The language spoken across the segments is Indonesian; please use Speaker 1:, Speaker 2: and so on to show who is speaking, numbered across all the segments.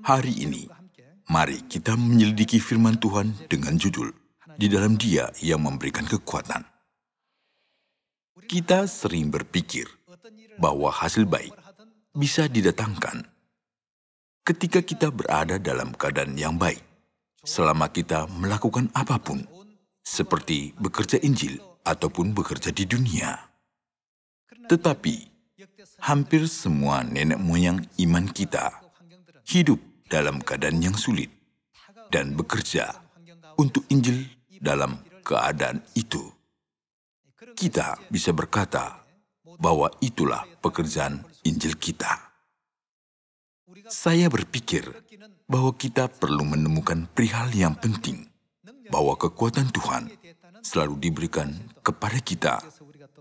Speaker 1: Hari ini, mari kita menyelidiki firman Tuhan dengan judul, Di dalam Dia yang memberikan kekuatan. Kita sering berpikir bahwa hasil baik bisa didatangkan ketika kita berada dalam keadaan yang baik, selama kita melakukan apapun, seperti bekerja Injil ataupun bekerja di dunia. Tetapi, hampir semua nenek moyang iman kita hidup dalam keadaan yang sulit dan bekerja untuk Injil dalam keadaan itu. Kita bisa berkata bahwa itulah pekerjaan Injil kita. Saya berpikir bahwa kita perlu menemukan perihal yang penting, bahwa kekuatan Tuhan selalu diberikan kepada kita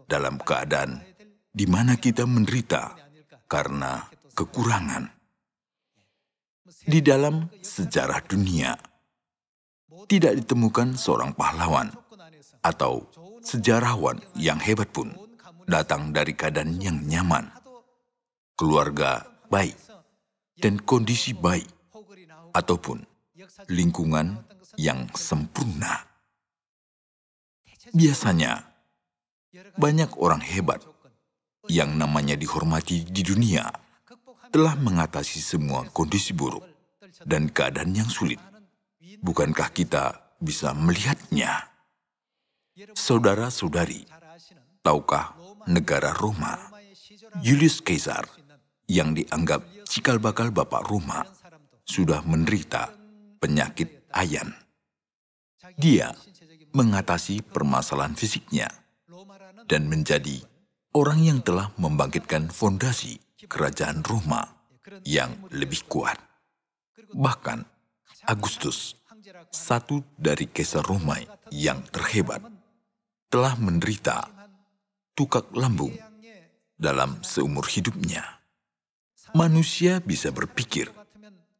Speaker 1: dalam keadaan di mana kita menderita karena kekurangan. Di dalam sejarah dunia, tidak ditemukan seorang pahlawan atau sejarawan yang hebat pun datang dari keadaan yang nyaman, keluarga baik, dan kondisi baik, ataupun lingkungan yang sempurna. Biasanya, banyak orang hebat yang namanya dihormati di dunia telah mengatasi semua kondisi buruk dan keadaan yang sulit. Bukankah kita bisa melihatnya? Saudara-saudari, tahukah negara Roma, Julius Caesar, yang dianggap cikal bakal bapak Roma, sudah menderita penyakit ayan. Dia mengatasi permasalahan fisiknya dan menjadi orang yang telah membangkitkan fondasi kerajaan Roma yang lebih kuat. Bahkan Agustus, satu dari kaisar Roma yang terhebat, telah menderita tukak lambung dalam seumur hidupnya. Manusia bisa berpikir,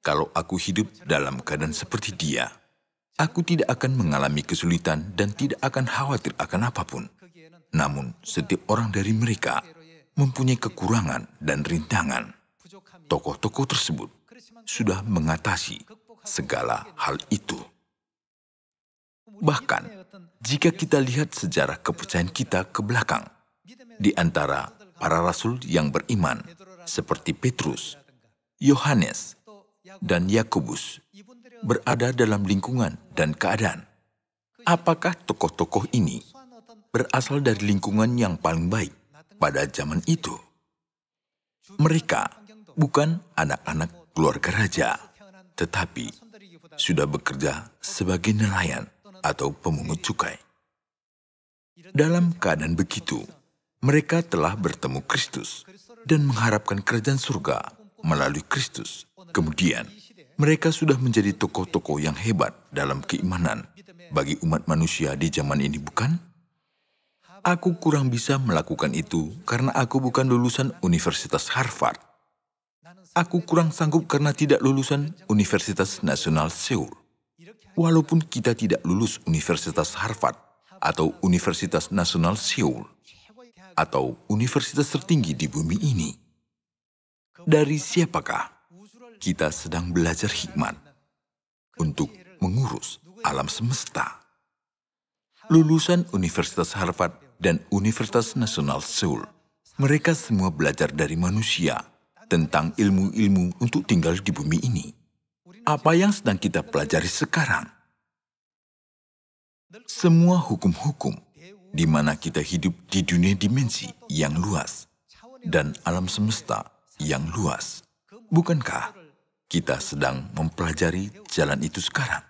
Speaker 1: kalau aku hidup dalam keadaan seperti dia, aku tidak akan mengalami kesulitan dan tidak akan khawatir akan apapun. Namun, setiap orang dari mereka mempunyai kekurangan dan rintangan. Tokoh-tokoh tersebut sudah mengatasi segala hal itu. Bahkan, jika kita lihat sejarah kepercayaan kita ke belakang, di antara para rasul yang beriman, seperti Petrus, Yohanes, dan Yakobus, berada dalam lingkungan dan keadaan. Apakah tokoh-tokoh ini berasal dari lingkungan yang paling baik pada zaman itu? Mereka bukan anak-anak keluarga raja, tetapi sudah bekerja sebagai nelayan atau pemungut cukai. Dalam keadaan begitu, mereka telah bertemu Kristus dan mengharapkan kerajaan surga melalui Kristus. Kemudian, mereka sudah menjadi tokoh-tokoh yang hebat dalam keimanan bagi umat manusia di zaman ini, bukan? Aku kurang bisa melakukan itu karena aku bukan lulusan Universitas Harvard. Aku kurang sanggup karena tidak lulusan Universitas Nasional Seoul. Walaupun kita tidak lulus Universitas Harvard atau Universitas Nasional Seoul atau universitas tertinggi di bumi ini, dari siapakah kita sedang belajar hikmat untuk mengurus alam semesta? Lulusan Universitas Harvard dan Universitas Nasional Seoul, mereka semua belajar dari manusia tentang ilmu-ilmu untuk tinggal di bumi ini. Apa yang sedang kita pelajari sekarang? Semua hukum-hukum di mana kita hidup di dunia dimensi yang luas dan alam semesta yang luas. Bukankah kita sedang mempelajari jalan itu sekarang?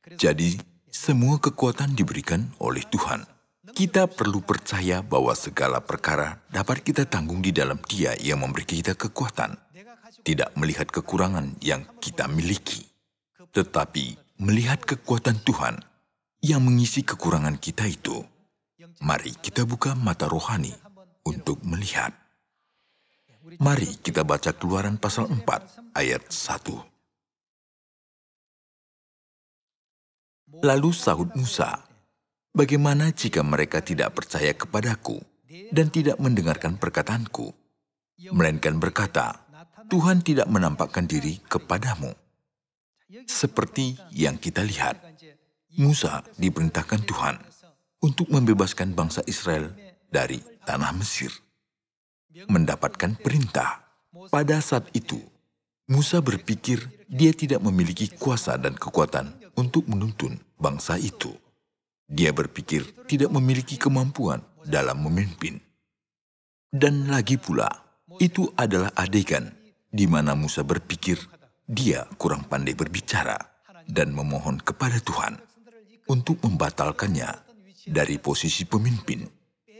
Speaker 1: Jadi, semua kekuatan diberikan oleh Tuhan. Kita perlu percaya bahwa segala perkara dapat kita tanggung di dalam Dia yang memberi kita kekuatan. Tidak melihat kekurangan yang kita miliki, tetapi melihat kekuatan Tuhan yang mengisi kekurangan kita itu. Mari kita buka mata rohani untuk melihat. Mari kita baca Keluaran pasal 4 ayat 1. Lalu sahut Musa, "Bagaimana jika mereka tidak percaya kepadaku dan tidak mendengarkan perkataanku, melainkan berkata, Tuhan tidak menampakkan diri kepadamu. Seperti yang kita lihat, Musa diperintahkan Tuhan untuk membebaskan bangsa Israel dari tanah Mesir. Mendapatkan perintah. Pada saat itu, Musa berpikir dia tidak memiliki kuasa dan kekuatan untuk menuntun bangsa itu. Dia berpikir tidak memiliki kemampuan dalam memimpin. Dan lagi pula, itu adalah adegan di mana Musa berpikir dia kurang pandai berbicara dan memohon kepada Tuhan untuk membatalkannya dari posisi pemimpin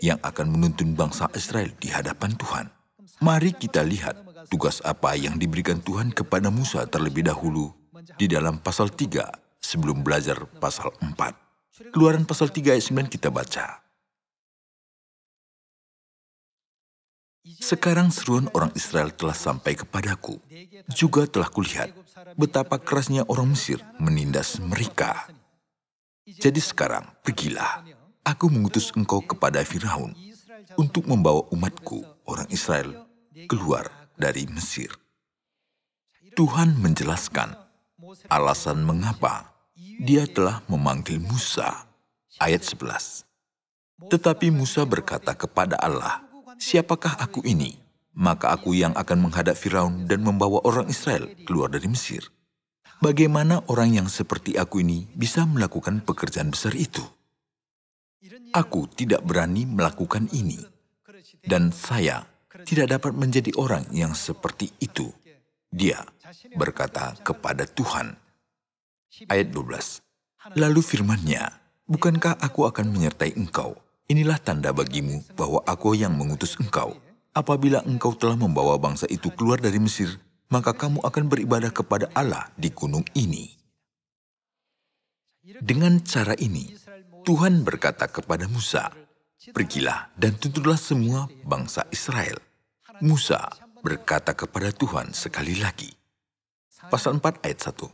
Speaker 1: yang akan menuntun bangsa Israel di hadapan Tuhan. Mari kita lihat tugas apa yang diberikan Tuhan kepada Musa terlebih dahulu di dalam pasal 3 sebelum belajar pasal 4. Keluaran pasal 3 ayat 9 kita baca. Sekarang seruan orang Israel telah sampai kepadaku. Juga telah kulihat betapa kerasnya orang Mesir menindas mereka. Jadi sekarang pergilah, aku mengutus engkau kepada Firaun untuk membawa umatku, orang Israel, keluar dari Mesir. Tuhan menjelaskan alasan mengapa dia telah memanggil Musa. Ayat 11. Tetapi Musa berkata kepada Allah, "Siapakah aku ini? Maka aku yang akan menghadap Firaun dan membawa orang Israel keluar dari Mesir. Bagaimana orang yang seperti aku ini bisa melakukan pekerjaan besar itu? Aku tidak berani melakukan ini, dan saya tidak dapat menjadi orang yang seperti itu." Dia berkata kepada Tuhan. Ayat 12. Lalu firman-Nya, "Bukankah aku akan menyertai engkau? Inilah tanda bagimu bahwa aku yang mengutus engkau. Apabila engkau telah membawa bangsa itu keluar dari Mesir, maka kamu akan beribadah kepada Allah di gunung ini." Dengan cara ini, Tuhan berkata kepada Musa, "Pergilah dan tuntunlah semua bangsa Israel." Musa berkata kepada Tuhan sekali lagi. Pasal 4 ayat 1.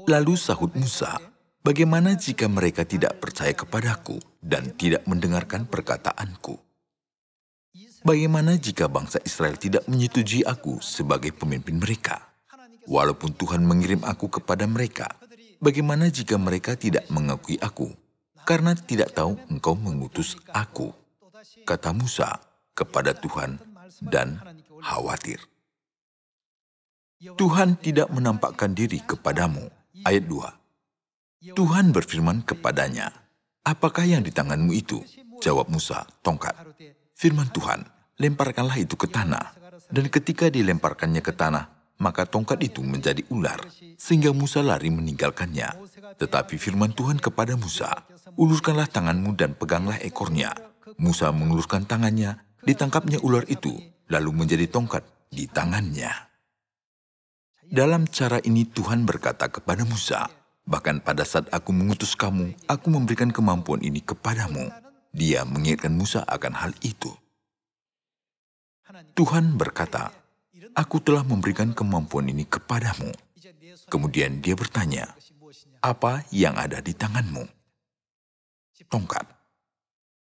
Speaker 1: Lalu sahut Musa, "Bagaimana jika mereka tidak percaya kepadaku dan tidak mendengarkan perkataanku? Bagaimana jika bangsa Israel tidak menyetujui aku sebagai pemimpin mereka? Walaupun Tuhan mengirim aku kepada mereka, bagaimana jika mereka tidak mengakui aku, karena tidak tahu engkau mengutus aku?" Kata Musa kepada Tuhan dan khawatir. Tuhan tidak menampakkan diri kepadamu. Ayat 2. Tuhan berfirman kepadanya, "Apakah yang di tanganmu itu?" Jawab Musa, "Tongkat." Firman Tuhan, "Lemparkanlah itu ke tanah." Dan ketika dilemparkannya ke tanah, maka tongkat itu menjadi ular, sehingga Musa lari meninggalkannya. Tetapi firman Tuhan kepada Musa, "Ulurkanlah tanganmu dan peganglah ekornya." Musa mengulurkan tangannya, ditangkapnya ular itu, lalu menjadi tongkat di tangannya. Dalam cara ini Tuhan berkata kepada Musa, "Bahkan pada saat aku mengutus kamu, aku memberikan kemampuan ini kepadamu." Dia mengingatkan Musa akan hal itu. Tuhan berkata, "Aku telah memberikan kemampuan ini kepadamu." Kemudian dia bertanya, "Apa yang ada di tanganmu?" Tongkat.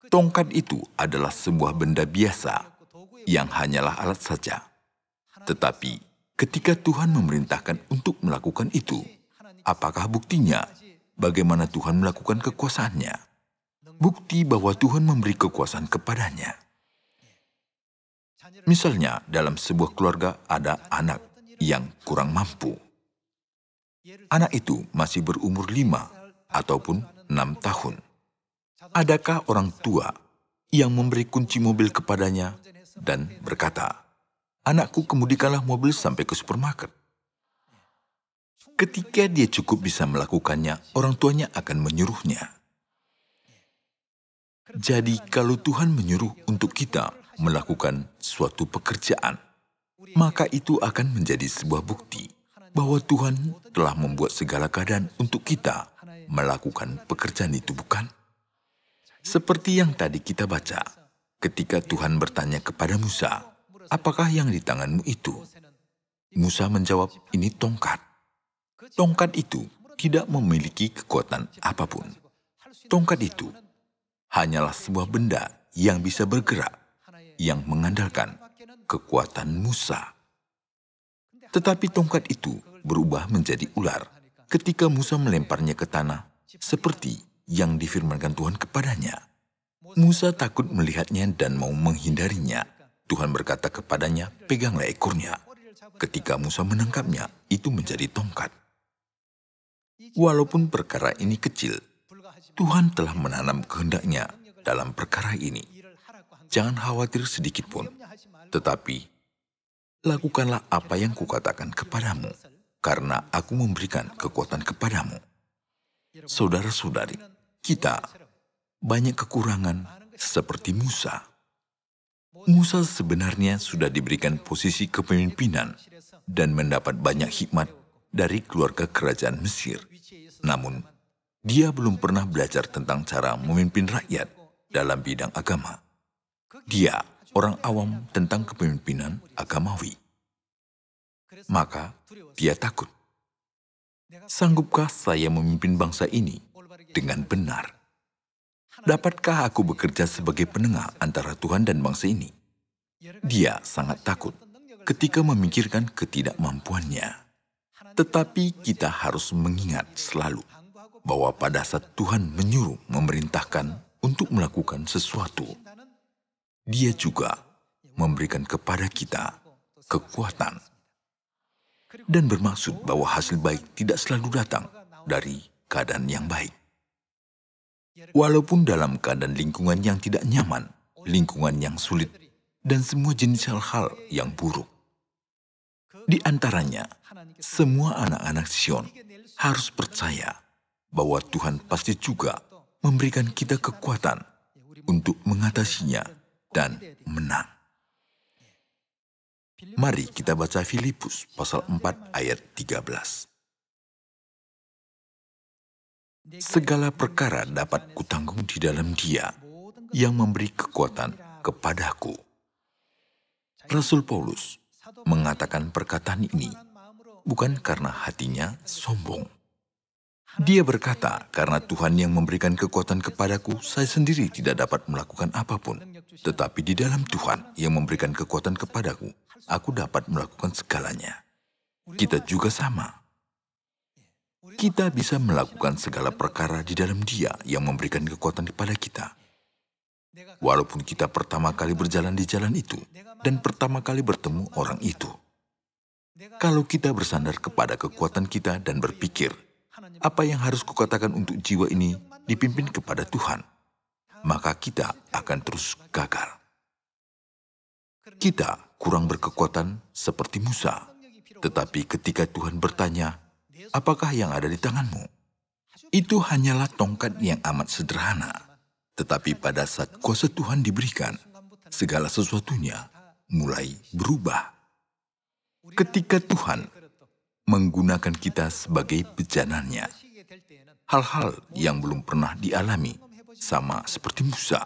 Speaker 1: Tongkat itu adalah sebuah benda biasa yang hanyalah alat saja. Tetapi ketika Tuhan memerintahkan untuk melakukan itu, apakah buktinya? Bagaimana Tuhan melakukan kekuasaannya? Bukti bahwa Tuhan memberi kekuasaan kepadanya. Misalnya, dalam sebuah keluarga ada anak yang kurang mampu. Anak itu masih berumur 5 ataupun 6 tahun. Adakah orang tua yang memberi kunci mobil kepadanya dan berkata, "Anakku, kemudikanlah mobil sampai ke supermarket"? Ketika dia cukup bisa melakukannya, orang tuanya akan menyuruhnya. Jadi kalau Tuhan menyuruh untuk kita melakukan suatu pekerjaan, maka itu akan menjadi sebuah bukti bahwa Tuhan telah membuat segala keadaan untuk kita melakukan pekerjaan itu, bukan? Seperti yang tadi kita baca, ketika Tuhan bertanya kepada Musa, "Apakah yang di tanganmu itu?" Musa menjawab, "Ini tongkat." Tongkat itu tidak memiliki kekuatan apapun. Tongkat itu hanyalah sebuah benda yang bisa bergerak, yang mengandalkan kekuatan Musa. Tetapi tongkat itu berubah menjadi ular ketika Musa melemparnya ke tanah, seperti yang difirmankan Tuhan kepadanya. Musa takut melihatnya dan mau menghindarinya. Tuhan berkata kepadanya, "Peganglah ekornya." Ketika Musa menangkapnya, itu menjadi tongkat. Walaupun perkara ini kecil, Tuhan telah menanam kehendaknya dalam perkara ini. Jangan khawatir sedikit pun, tetapi lakukanlah apa yang kukatakan kepadamu, karena aku memberikan kekuatan kepadamu. Saudara-saudari, kita banyak kekurangan seperti Musa. Musa sebenarnya sudah diberikan posisi kepemimpinan dan mendapat banyak hikmat dari keluarga kerajaan Mesir. Namun, dia belum pernah belajar tentang cara memimpin rakyat dalam bidang agama. Dia orang awam tentang kepemimpinan agamawi. Maka, dia takut. Sanggupkah saya memimpin bangsa ini dengan benar? Dapatkah aku bekerja sebagai penengah antara Tuhan dan bangsa ini? Dia sangat takut ketika memikirkan ketidakmampuannya. Tetapi kita harus mengingat selalu bahwa pada saat Tuhan menyuruh memerintahkan untuk melakukan sesuatu, Dia juga memberikan kepada kita kekuatan dan bermaksud bahwa hasil baik tidak selalu datang dari keadaan yang baik. Walaupun dalam keadaan lingkungan yang tidak nyaman, lingkungan yang sulit, dan semua jenis hal-hal yang buruk. Di antaranya, semua anak-anak Sion harus percaya bahwa Tuhan pasti juga memberikan kita kekuatan untuk mengatasinya dan menang. Mari kita baca Filipus pasal 4 ayat 13. Segala perkara dapat kutanggung di dalam Dia yang memberi kekuatan kepadaku. Rasul Paulus mengatakan perkataan ini bukan karena hatinya sombong. Dia berkata, "Karena Tuhan yang memberikan kekuatan kepadaku, saya sendiri tidak dapat melakukan apapun. Tetapi di dalam Tuhan yang memberikan kekuatan kepadaku, aku dapat melakukan segalanya." Kita juga sama. Kita bisa melakukan segala perkara di dalam Dia yang memberikan kekuatan kepada kita. Walaupun kita pertama kali berjalan di jalan itu dan pertama kali bertemu orang itu. Kalau kita bersandar kepada kekuatan kita dan berpikir, apa yang harus kukatakan untuk jiwa ini dipimpin kepada Tuhan, maka kita akan terus gagal. Kita kurang berkekuatan seperti Musa, tetapi ketika Tuhan bertanya, "Apakah yang ada di tanganmu?" Itu hanyalah tongkat yang amat sederhana. Tetapi pada saat kuasa Tuhan diberikan, segala sesuatunya mulai berubah. Ketika Tuhan menggunakan kita sebagai bejanannya, hal-hal yang belum pernah dialami sama seperti Musa,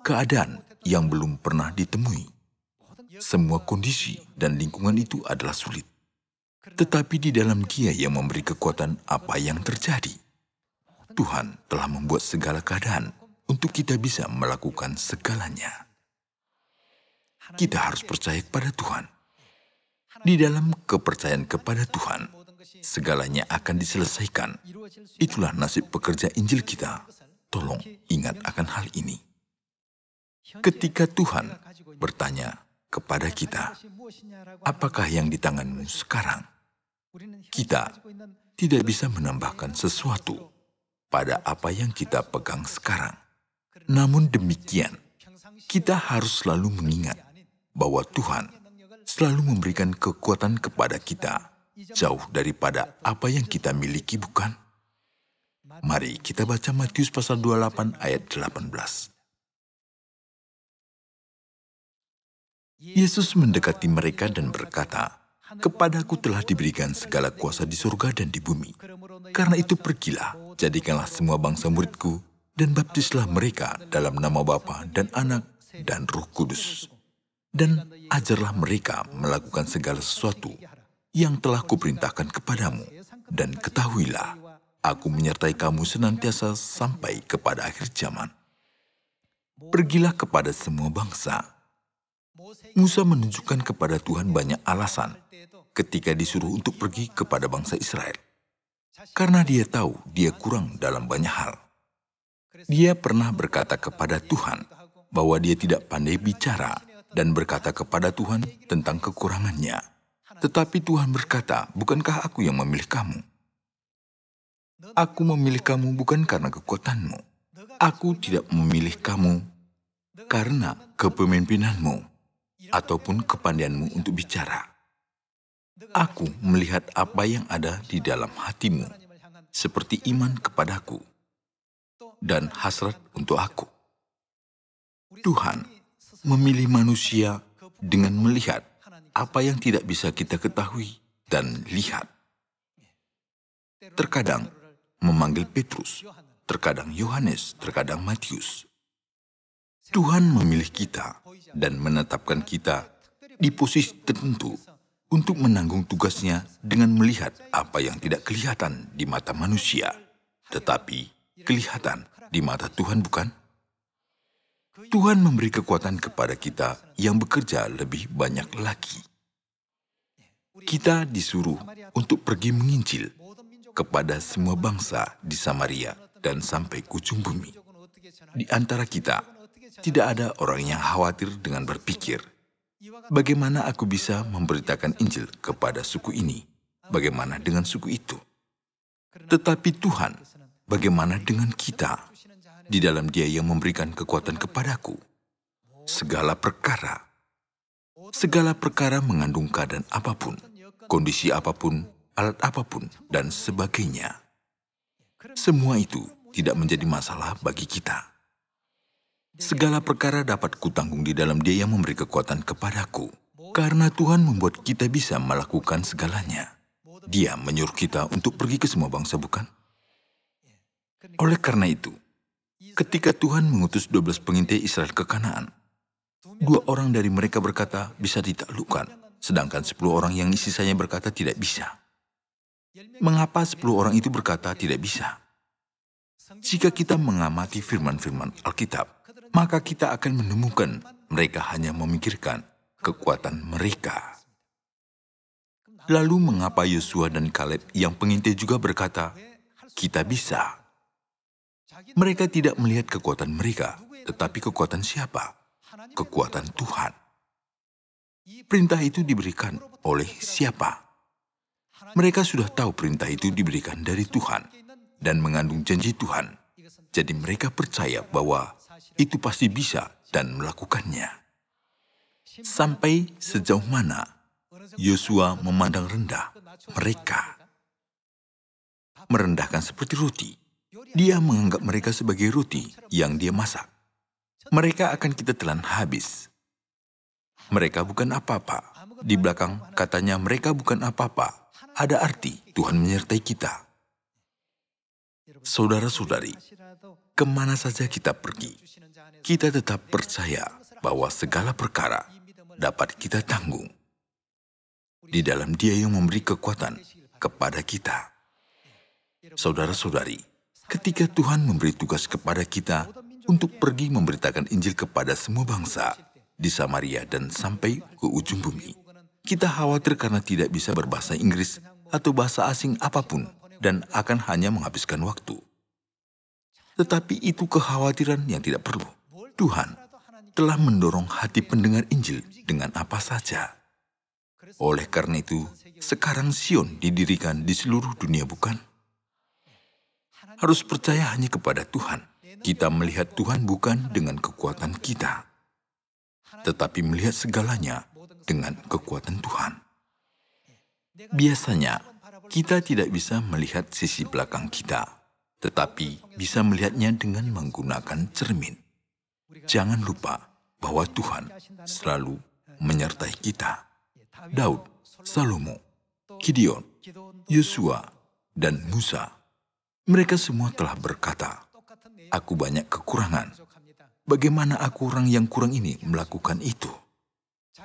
Speaker 1: keadaan yang belum pernah ditemui. Semua kondisi dan lingkungan itu adalah sulit. Tetapi di dalam Dia yang memberi kekuatan apa yang terjadi. Tuhan telah membuat segala keadaan untuk kita bisa melakukan segalanya. Kita harus percaya kepada Tuhan. Di dalam kepercayaan kepada Tuhan, segalanya akan diselesaikan. Itulah nasib pekerja Injil kita. Tolong ingat akan hal ini. Ketika Tuhan bertanya kepada kita, "Apakah yang di tanganmu sekarang?" Kita tidak bisa menambahkan sesuatu pada apa yang kita pegang sekarang. Namun demikian, kita harus selalu mengingat bahwa Tuhan selalu memberikan kekuatan kepada kita jauh daripada apa yang kita miliki, bukan? Mari kita baca Matius pasal 28 ayat 18. Yesus mendekati mereka dan berkata, "Kepadaku telah diberikan segala kuasa di surga dan di bumi. Karena itu pergilah, jadikanlah semua bangsa muridku, dan baptislah mereka dalam nama Bapa dan Anak dan Roh Kudus. Dan ajarlah mereka melakukan segala sesuatu yang telah kuperintahkan kepadamu. Dan ketahuilah, aku menyertai kamu senantiasa sampai kepada akhir zaman." Pergilah kepada semua bangsa. Musa menunjukkan kepada Tuhan banyak alasan ketika disuruh untuk pergi kepada bangsa Israel. Karena dia tahu dia kurang dalam banyak hal. Dia pernah berkata kepada Tuhan bahwa dia tidak pandai bicara dan berkata kepada Tuhan tentang kekurangannya. Tetapi Tuhan berkata, bukankah aku yang memilih kamu? Aku memilih kamu bukan karena kekuatanmu. Aku tidak memilih kamu karena kepemimpinanmu ataupun kepandaianmu untuk bicara. Aku melihat apa yang ada di dalam hatimu, seperti iman kepadaku dan hasrat untuk aku. Tuhan memilih manusia dengan melihat apa yang tidak bisa kita ketahui dan lihat. Terkadang memanggil Petrus, terkadang Yohanes, terkadang Matius. Tuhan memilih kita dan menetapkan kita di posisi tertentu untuk menanggung tugasnya dengan melihat apa yang tidak kelihatan di mata manusia, tetapi kelihatan di mata Tuhan, bukan? Tuhan memberi kekuatan kepada kita yang bekerja lebih banyak lagi. Kita disuruh untuk pergi menginjil kepada semua bangsa di Samaria dan sampai ke ujung bumi. Di antara kita, tidak ada orang yang khawatir dengan berpikir, bagaimana aku bisa memberitakan Injil kepada suku ini? Bagaimana dengan suku itu? Tetapi Tuhan, bagaimana dengan kita? Di dalam Dia yang memberikan kekuatan kepadaku. Segala perkara mengandung keadaan apapun, kondisi apapun, alat apapun, dan sebagainya. Semua itu tidak menjadi masalah bagi kita. Segala perkara dapat kutanggung di dalam Dia yang memberi kekuatan kepadaku. Karena Tuhan membuat kita bisa melakukan segalanya. Dia menyuruh kita untuk pergi ke semua bangsa, bukan? Oleh karena itu, ketika Tuhan mengutus 12 pengintai Israel ke Kanaan, 2 orang dari mereka berkata bisa ditaklukkan, sedangkan 10 orang yang sisanya berkata tidak bisa. Mengapa 10 orang itu berkata tidak bisa? Jika kita mengamati firman-firman Alkitab, maka kita akan menemukan mereka hanya memikirkan kekuatan mereka. Lalu mengapa Yosua dan Kaleb yang pengintai juga berkata, kita bisa? Mereka tidak melihat kekuatan mereka, tetapi kekuatan siapa? Kekuatan Tuhan. Perintah itu diberikan oleh siapa? Mereka sudah tahu perintah itu diberikan dari Tuhan dan mengandung janji Tuhan. Jadi mereka percaya bahwa itu pasti bisa dan melakukannya. Sampai sejauh mana Yosua memandang rendah mereka. Merendahkan seperti roti. Dia menganggap mereka sebagai roti yang dia masak. Mereka akan kita telan habis. Mereka bukan apa-apa. Di belakang katanya mereka bukan apa-apa. Ada arti Tuhan menyertai kita. Saudara-saudari, kemana saja kita pergi, kita tetap percaya bahwa segala perkara dapat kita tanggung di dalam Dia yang memberi kekuatan kepada kita. Saudara-saudari, ketika Tuhan memberi tugas kepada kita untuk pergi memberitakan Injil kepada semua bangsa di Samaria dan sampai ke ujung bumi, kita khawatir karena tidak bisa berbahasa Inggris atau bahasa asing apapun dan akan hanya menghabiskan waktu. Tetapi itu kekhawatiran yang tidak perlu. Tuhan telah mendorong hati pendengar Injil dengan apa saja. Oleh karena itu, sekarang Sion didirikan di seluruh dunia, bukan? Harus percaya hanya kepada Tuhan. Kita melihat Tuhan bukan dengan kekuatan kita, tetapi melihat segalanya dengan kekuatan Tuhan. Biasanya, kita tidak bisa melihat sisi belakang kita, tetapi bisa melihatnya dengan menggunakan cermin. Jangan lupa bahwa Tuhan selalu menyertai kita. Daud, Salomo, Gideon, Yosua, dan Musa, mereka semua telah berkata, aku banyak kekurangan. Bagaimana aku orang yang kurang ini melakukan itu?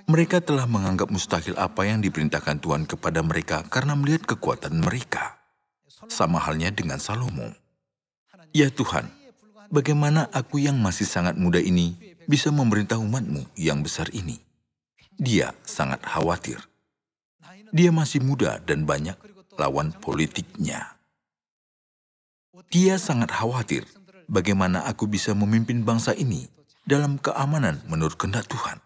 Speaker 1: Mereka telah menganggap mustahil apa yang diperintahkan Tuhan kepada mereka karena melihat kekuatan mereka. Sama halnya dengan Salomo. Ya Tuhan, bagaimana aku yang masih sangat muda ini bisa memerintah umat-Mu yang besar ini? Dia sangat khawatir. Dia masih muda dan banyak lawan politiknya. Dia sangat khawatir bagaimana aku bisa memimpin bangsa ini dalam keamanan menurut kehendak Tuhan.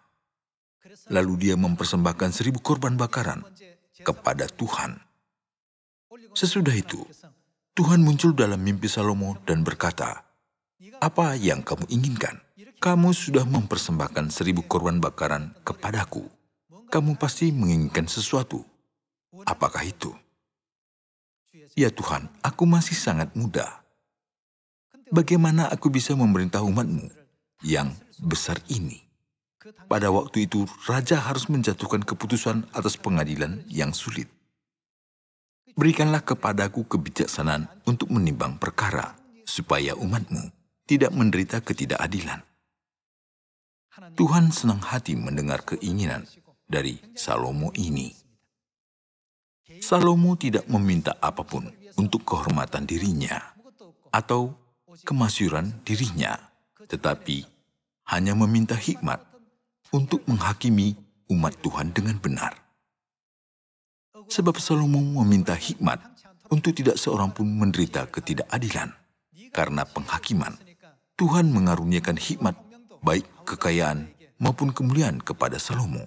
Speaker 1: Lalu dia mempersembahkan 1000 korban bakaran kepada Tuhan. Sesudah itu, Tuhan muncul dalam mimpi Salomo dan berkata, "Apa yang kamu inginkan? Kamu sudah mempersembahkan 1000 korban bakaran kepadaku. Kamu pasti menginginkan sesuatu. Apakah itu?" "Ya Tuhan, aku masih sangat muda. Bagaimana aku bisa memerintah umat-Mu yang besar ini?" Pada waktu itu, raja harus menjatuhkan keputusan atas pengadilan yang sulit. "Berikanlah kepadaku kebijaksanaan untuk menimbang perkara, supaya umat-Mu tidak menderita ketidakadilan." Tuhan senang hati mendengar keinginan dari Salomo ini. Salomo tidak meminta apapun untuk kehormatan dirinya atau kemasyuran dirinya, tetapi hanya meminta hikmat untuk menghakimi umat Tuhan dengan benar. Sebab Salomo meminta hikmat untuk tidak seorang pun menderita ketidakadilan. Karena penghakiman, Tuhan mengaruniakan hikmat, baik kekayaan maupun kemuliaan kepada Salomo.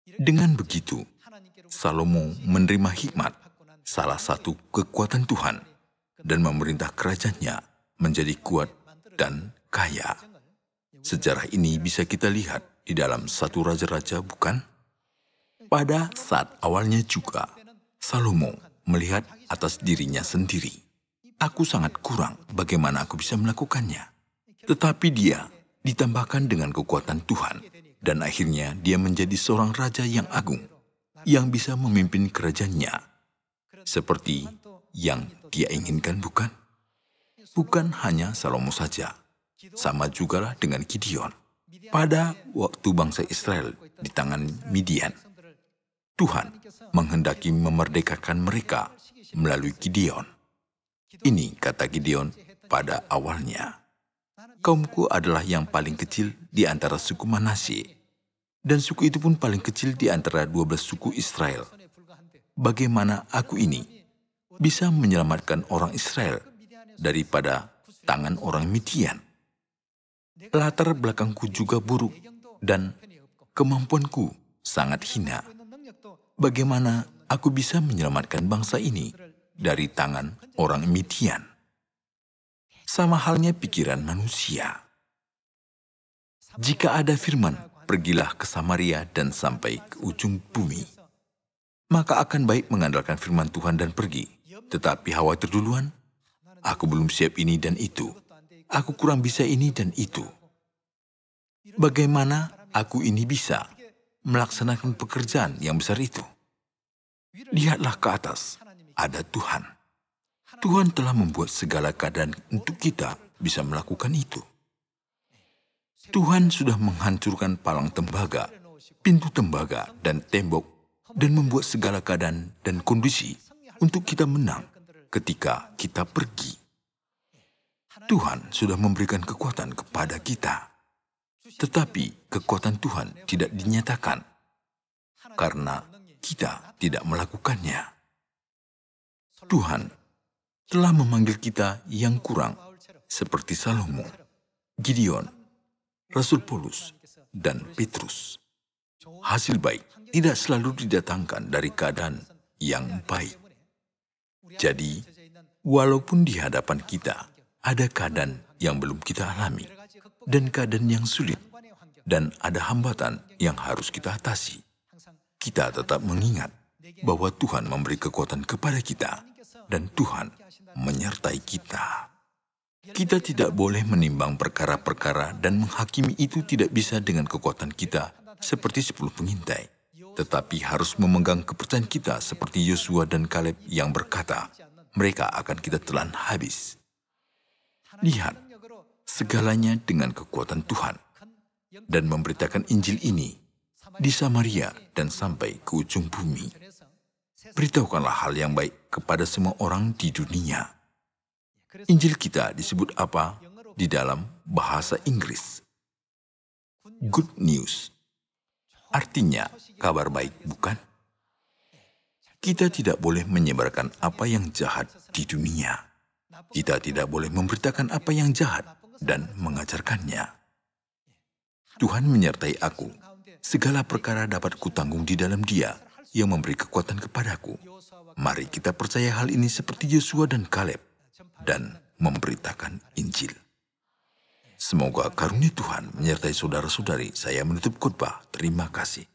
Speaker 1: Dengan begitu, Salomo menerima hikmat, salah satu kekuatan Tuhan, dan memerintah kerajaannya menjadi kuat dan kaya. Sejarah ini bisa kita lihat di dalam 1 Raja-Raja, bukan? Pada saat awalnya juga, Salomo melihat atas dirinya sendiri. "Aku sangat kurang, bagaimana aku bisa melakukannya?" Tetapi dia ditambahkan dengan kekuatan Tuhan, dan akhirnya dia menjadi seorang raja yang agung, yang bisa memimpin kerajaannya, seperti yang dia inginkan, bukan? Bukan hanya Salomo saja, sama jugalah dengan Gideon. Pada waktu bangsa Israel di tangan Midian, Tuhan menghendaki memerdekakan mereka melalui Gideon. Ini kata Gideon pada awalnya, "Kaumku adalah yang paling kecil di antara suku Manasye, dan suku itu pun paling kecil di antara 12 suku Israel. Bagaimana aku ini bisa menyelamatkan orang Israel daripada tangan orang Midian? Latar belakangku juga buruk dan kemampuanku sangat hina. Bagaimana aku bisa menyelamatkan bangsa ini dari tangan orang Midian?" Sama halnya pikiran manusia. Jika ada firman, "Pergilah ke Samaria dan sampai ke ujung bumi," maka akan baik mengandalkan firman Tuhan dan pergi. Tetapi khawatir duluan, "Aku belum siap ini dan itu. Aku kurang bisa ini dan itu. Bagaimana aku ini bisa melaksanakan pekerjaan yang besar itu?" Lihatlah ke atas, ada Tuhan. Tuhan telah membuat segala keadaan untuk kita bisa melakukan itu. Tuhan sudah menghancurkan palang tembaga, pintu tembaga, dan tembok, dan membuat segala keadaan dan kondisi untuk kita menang ketika kita pergi. Tuhan sudah memberikan kekuatan kepada kita. Tetapi kekuatan Tuhan tidak dinyatakan karena kita tidak melakukannya. Tuhan telah memanggil kita yang kurang, seperti Salomo, Gideon, Rasul Paulus, dan Petrus. Hasil baik tidak selalu didatangkan dari keadaan yang baik. Jadi, walaupun di hadapan kita ada keadaan yang belum kita alami, dan keadaan yang sulit, dan ada hambatan yang harus kita atasi, kita tetap mengingat bahwa Tuhan memberi kekuatan kepada kita, dan Tuhan menyertai kita. Kita tidak boleh menimbang perkara-perkara dan menghakimi itu tidak bisa dengan kekuatan kita seperti 10 pengintai, tetapi harus memegang kepercayaan kita seperti Yosua dan Kaleb yang berkata, "Mereka akan kita telan habis." Lihat, segalanya dengan kekuatan Tuhan, dan memberitakan Injil ini di Samaria dan sampai ke ujung bumi. Beritahukanlah hal yang baik kepada semua orang di dunia. Injil kita disebut apa di dalam bahasa Inggris? Good news. Artinya, kabar baik bukan? Kita tidak boleh menyebarkan apa yang jahat di dunia. Kita tidak boleh memberitakan apa yang jahat dan mengajarkannya. Tuhan menyertai aku. Segala perkara dapat kutanggung di dalam Dia yang memberi kekuatan kepadaku. Mari kita percaya hal ini seperti Yosua dan Kaleb dan memberitakan Injil. Semoga karunia Tuhan menyertai saudara-saudari. Saya menutup khotbah. Terima kasih.